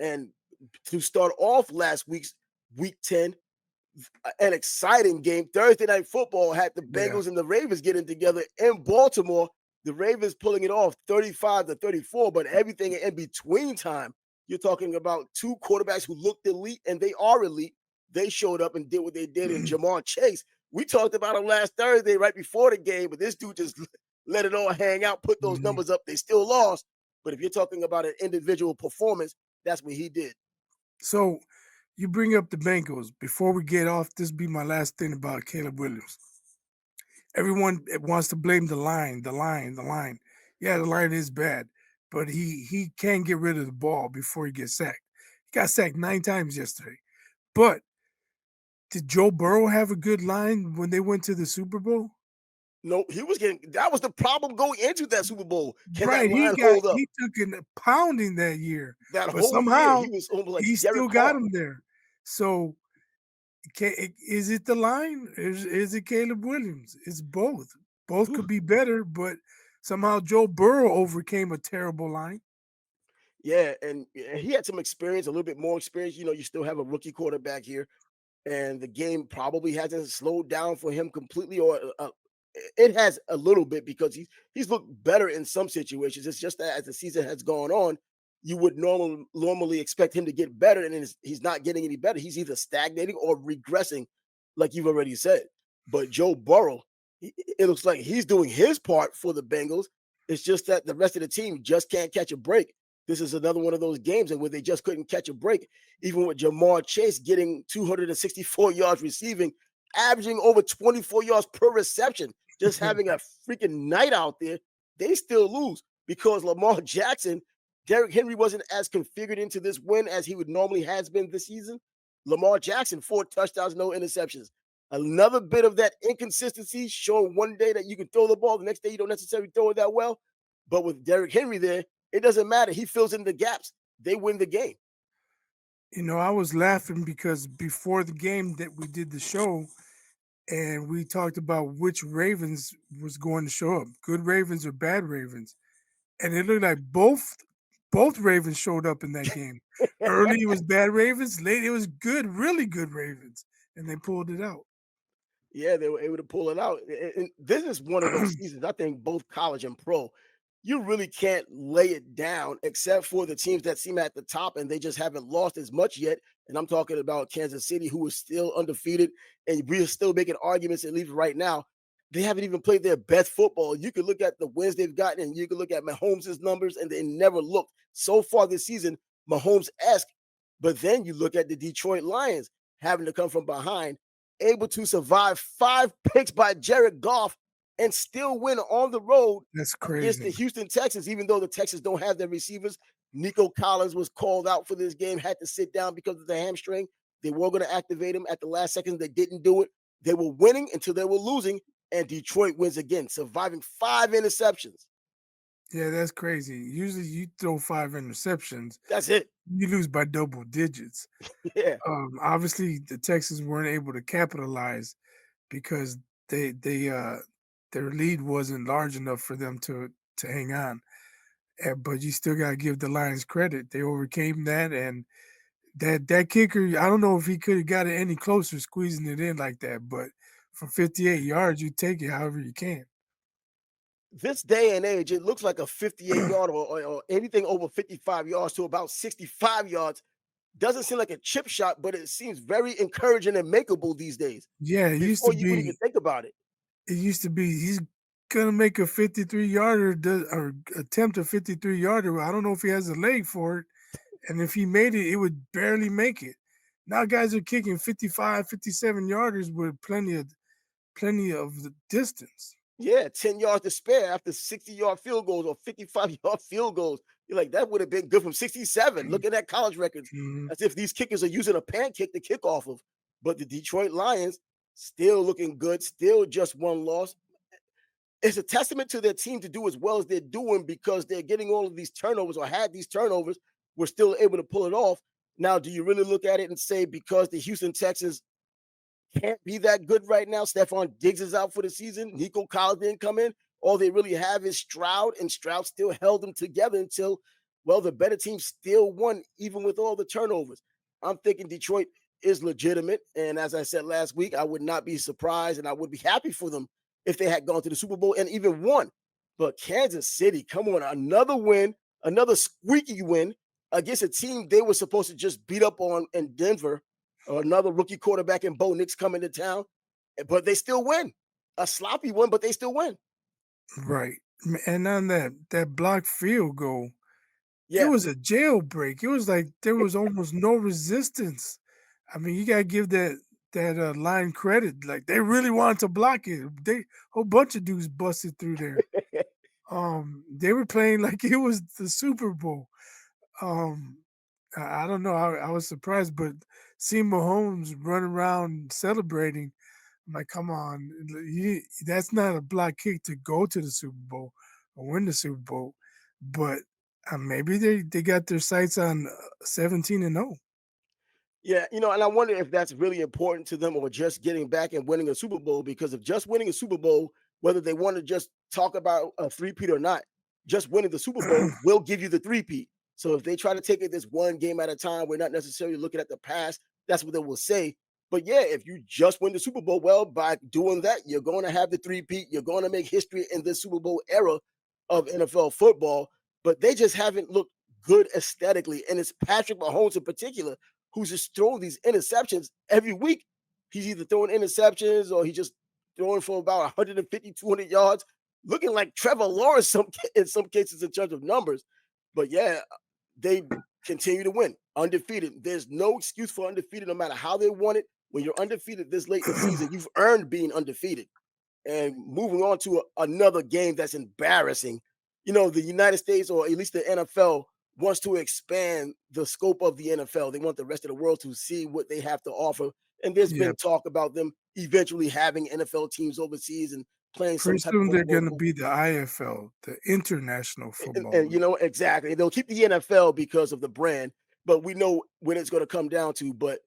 And to start off last week's week 10, an exciting game. Thursday night football had the Yeah. Bengals and the Ravens getting together in Baltimore. The Ravens pulling it off 35-34, but everything in between time, you're talking about two quarterbacks who looked elite, and they are elite. They showed up and did what they did in Jamar Chase. We talked about him last Thursday right before the game, but this dude just let it all hang out, put those Mhm. numbers up. They still lost, but if you're talking about an individual performance, that's what he did. So you bring up the Bengals. Before we get off, this be my last thing about Caleb Williams. Everyone wants to blame the line, the line, the line. Yeah, the line is bad, but he can't get rid of the ball before he gets sacked. He got sacked 9 times yesterday. But did Joe Burrow have a good line when they went to the Super Bowl? No, he was getting that was the problem going into that Super Bowl. Can that Right, line hold up? he took a pounding that year, That but whole year, somehow he was almost like he Derek still got Carr. him there. So is it the line? Is it Caleb Williams? It's both. Both Whew. could be better, but somehow Joe Burrow overcame a terrible line. Yeah, and he had some experience, a little bit more experience. You still have a rookie quarterback here, and the game probably hasn't slowed down for him completely, or it has a little bit because he's looked better in some situations. It's just that as the season has gone on, you would normally expect him to get better, and then he's not getting any better. He's either stagnating or regressing, like you've already said. But Joe Burrow, it looks like he's doing his part for the Bengals. It's just that the rest of the team just can't catch a break. This is another one of those games and where they just couldn't catch a break, even with Jamar Chase getting 264 yards receiving, averaging over 24 yards per reception, just having a freaking night out there. They still lose because Lamar Jackson, Derrick Henry wasn't as configured into this win as he would normally has been this season. Lamar Jackson, 4 touchdowns, no interceptions. Another bit of that inconsistency, showing one day that you can throw the ball, the next day you don't necessarily throw it that well. But with Derrick Henry there, it doesn't matter. He fills in the gaps. They win the game. I was laughing because before the game that we did the show and we talked about which Ravens was going to show up, good Ravens or bad Ravens. And it looked like both Ravens showed up in that game. Early it was bad Ravens, late it was good, really good Ravens, and they pulled it out. Yeah, they were able to pull it out. And this is one of those seasons, I think both college and pro, you really can't lay it down except for the teams that seem at the top and they just haven't lost as much yet. And I'm talking about Kansas City, who is still undefeated. And we're still making arguments, at least right now. They haven't even played their best football. You can look at the wins they've gotten and you can look at Mahomes' numbers, and they never looked so far this season Mahomes-esque. But then you look at the Detroit Lions having to come from behind, able to survive 5 picks by Jared Goff and still win on the road That's against the crazy. Houston Texans, even though the Texans don't have their receivers. Nico Collins was called out for this game, had to sit down because of the hamstring. They were going to activate him at the last second. They didn't do it. They were winning until they were losing, and Detroit wins again, surviving 5 interceptions. Yeah, that's crazy. Usually you throw 5 interceptions, That's it. you lose by double digits. Yeah. Obviously the Texans weren't able to capitalize because they their lead wasn't large enough for them to hang on. But you still gotta give the Lions credit. They overcame that, and that kicker, I don't know if he could have got it any closer squeezing it in like that, but from 58 yards, you take it however you can. This day and age, it looks like a 58 yard or anything over 55 yards to about 65 yards. Doesn't seem like a chip shot, but it seems very encouraging and makeable these days Yeah, before you would even think about it. it used to be he's gonna make a 53 yarder or attempt a 53 yarder. I don't know if he has a leg for it. And if he made it, it would barely make it. Now guys are kicking 55, 57 yarders with plenty of the distance. Yeah, 10 yards to spare after 60-yard field goals or 55-yard field goals. You're like, that would have been good from 67. Looking at college records, Mhm. as if these kickers are using a pancake to kick off of. But the Detroit Lions still looking good, still just one loss. It's a testament to their team to do as well as they're doing because they're getting all of these turnovers or had these turnovers. We're still able to pull it off. Now, do you really look at it and say because the Houston Texans can't be that good right now? Stephon Diggs is out for the season. Nico Collins didn't come in. All they really have is Stroud, and Stroud still held them together until Well, the better team still won, even with all the turnovers. I'm thinking Detroit is legitimate. And as I said last week, I would not be surprised and I would be happy for them if they had gone to the Super Bowl and even won. But Kansas City, come on, another win, another squeaky win against a team they were supposed to just beat up on in Denver. Another rookie quarterback in Bo Nix coming to town, but they still win. A sloppy one, but they still win. Right. And on that blocked field goal, it Yeah. was a jailbreak. It was like there was almost no resistance. I mean, you gotta give that line credit. Like they really wanted to block it. They whole bunch of dudes busted through there. They were playing like it was the Super Bowl. Um, I don't know. I was surprised, but seeing Mahomes run around celebrating, I'm like, come on, that's not a block kick to go to the Super Bowl or win the Super Bowl. But maybe they got their sights on 17-0. Yeah, and I wonder if that's really important to them or just getting back and winning a Super Bowl because of just winning a Super Bowl, whether they want to just talk about a three-peat or not, just winning the Super Bowl will give you the three-peat. So if they try to take it this one game at a time, we're not necessarily looking at the past. That's what they will say. But yeah, if you just win the Super Bowl, well, by doing that, you're going to have the three-peat. You're going to make history in this Super Bowl era of NFL football. But they just haven't looked good aesthetically. And it's Patrick Mahomes in particular who's just throwing these interceptions every week. He's either throwing interceptions or he's just throwing for about 150, 200 yards, looking like Trevor Lawrence in some cases in terms of numbers. But yeah, they continue to win, undefeated. There's no excuse for undefeated, no matter how they won it. When you're undefeated this late in the season, you've earned being undefeated. And moving on to another game that's embarrassing, the United States or at least the NFL wants to expand the scope of the NFL. They want the rest of the world to see what they have to offer. And there's Yeah, been talk about them eventually having NFL teams overseas and playing some pretty type of soon a they're gonna local. be the IFL, the International And, Football and League. exactly. They'll keep the NFL because of the brand, but we know when it's going to come down to. But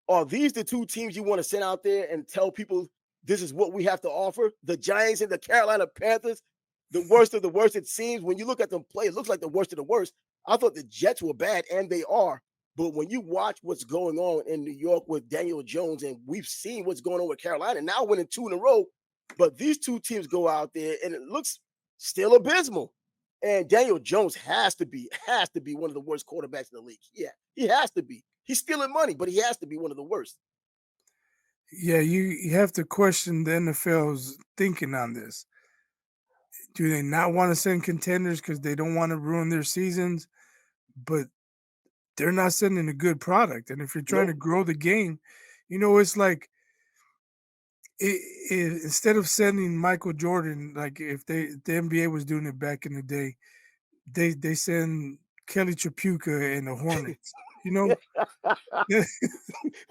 are these the two teams you want to send out there and tell people this is what we have to offer? The Giants and the Carolina Panthers, the worst of the worst, it seems. When you look at them play, it looks like the worst of the worst. I thought the Jets were bad, and they are. But when you watch what's going on in New York with Daniel Jones, and we've seen what's going on with Carolina, now winning two in a row, but these two teams go out there and it looks still abysmal. And Daniel Jones has to be one of the worst quarterbacks in the league. Yeah, he has to be. He's stealing money, but he has to be one of the worst. Yeah, you have to question the NFL's thinking on this. Do they not want to send contenders because they don't want to ruin their seasons? But they're not sending a good product. And if you're trying to Nope. grow the game, it's like instead of sending Michael Jordan, like if the NBA was doing it back in the day, they send Kelly Trapuka and the Hornets. You know,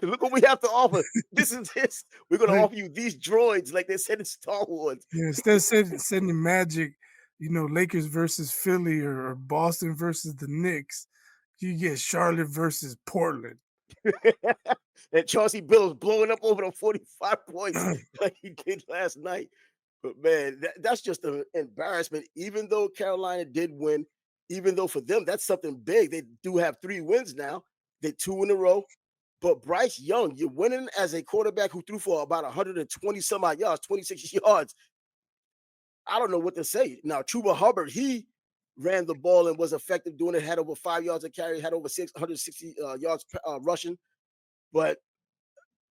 Look what we have to offer. This is this. We're gonna like offer you these droids, like they said in Star Wars. instead of sending Magic, Lakers versus Philly or Boston versus the Knicks, you get Charlotte versus Portland. And Chauncey Billups blowing up over the 45 points like he did last night. But man, that's just an embarrassment. Even though Carolina did win, even though for them that's something big, they do have 3 wins now. They 2 in a row. But Bryce Young, you're winning as a quarterback who threw for about 120 some odd yards, 26 yards. I don't know what to say. Now, Chuba Hubbard, he ran the ball and was effective doing it, had over 5 yards a carry, had over 660 yards rushing. But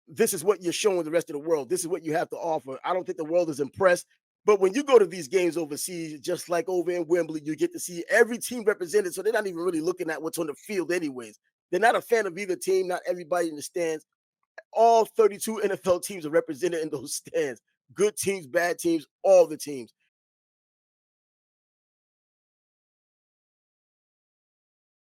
this is what you're showing the rest of the world. This is what you have to offer. I don't think the world is impressed. But when you go to these games overseas, just like over in Wembley, you get to see every team represented. So they're not even really looking at what's on the field, anyways. They're not a fan of either team, not everybody in the stands. All 32 NFL teams are represented in those stands. Good teams, bad teams, all the teams.